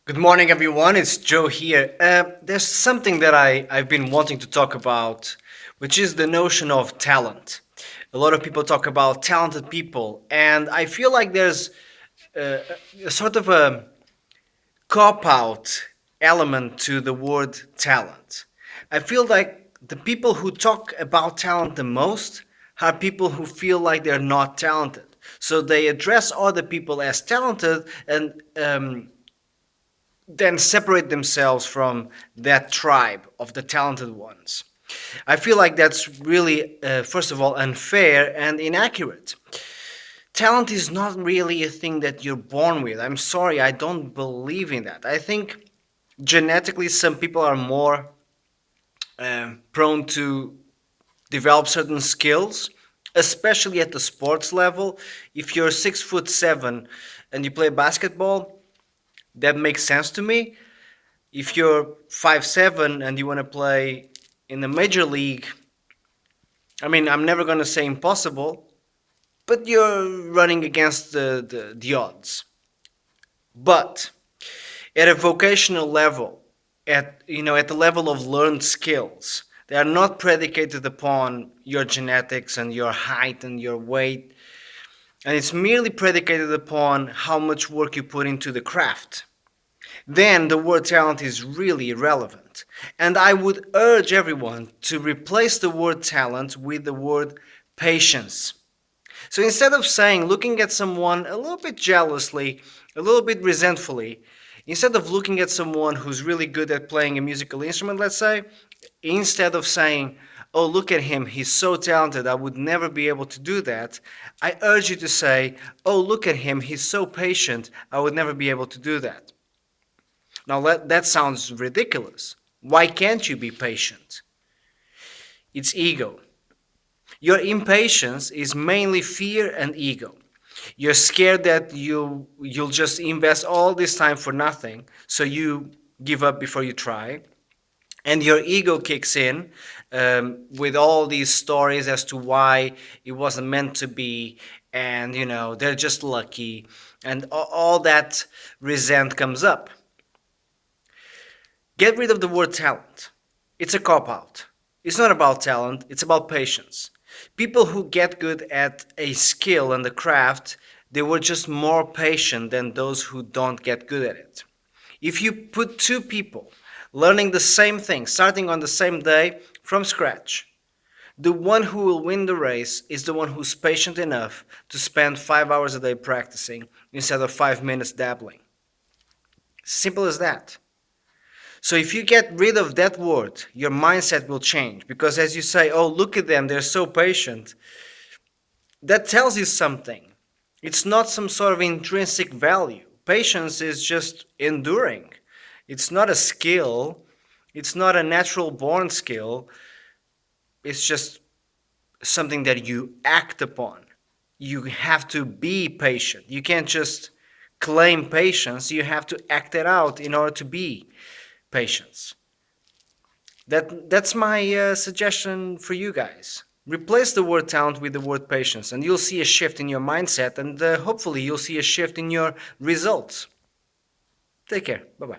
Good morning, everyone. It's Joe here. There's something that I've been wanting to talk about, which is the notion of talent. A lot of people talk about talented people, and I feel like there's a sort of a cop out element to the word talent. I feel like the people who talk about talent the most are people who feel like they're not talented. So they address other people as talented and then separate themselves from that tribe of the talented ones. I feel like that's really, first of all, unfair and inaccurate. Talent is not really a thing that you're born with. I'm sorry, I don't believe in that. I think genetically, some people are more prone to develop certain skills, especially at the sports level. If you're 6'7" and you play basketball, that makes sense to me. If you're 5'7" and you want to play in the major league, I mean, I'm never going to say impossible, but you're running against the odds. But at a vocational level, at the level of learned skills, they are not predicated upon your genetics and your height and your weight, and it's merely predicated upon how much work you put into the craft. Then the word talent is really irrelevant. And I would urge everyone to replace the word talent with the word patience. So instead of saying, looking at someone a little bit jealously, a little bit resentfully, instead of looking at someone who's really good at playing a musical instrument, let's say, instead of saying, oh, look at him, he's so talented, I would never be able to do that, I urge you to say, oh, look at him, he's so patient, I would never be able to do that. Now that sounds ridiculous. Why can't you be patient? It's ego. Your impatience is mainly fear and ego. You're scared that you'll just invest all this time for nothing, so you give up before you try. And your ego kicks in with all these stories as to why it wasn't meant to be, and they're just lucky, and all that resent comes up. Get rid of the word talent. It's a cop out. It's not about talent, it's about patience. People who get good at a skill and a craft, they were just more patient than those who don't get good at it. If you put two people learning the same thing, starting on the same day from scratch, the one who will win the race is the one who's patient enough to spend 5 hours a day practicing instead of 5 minutes dabbling. Simple as that. So if you get rid of that word, your mindset will change. Because as you say, oh, look at them, they're so patient, that tells you something. It's not some sort of intrinsic value. Patience is just enduring. It's not a skill, it's not a natural born skill, it's just something that you act upon. You have to be patient. You can't just claim patience, you have to act it out in order to be patience. That's my suggestion for you guys. Replace the word talent with the word patience, and you'll see a shift in your mindset, and hopefully, you'll see a shift in your results. Take care. Bye bye.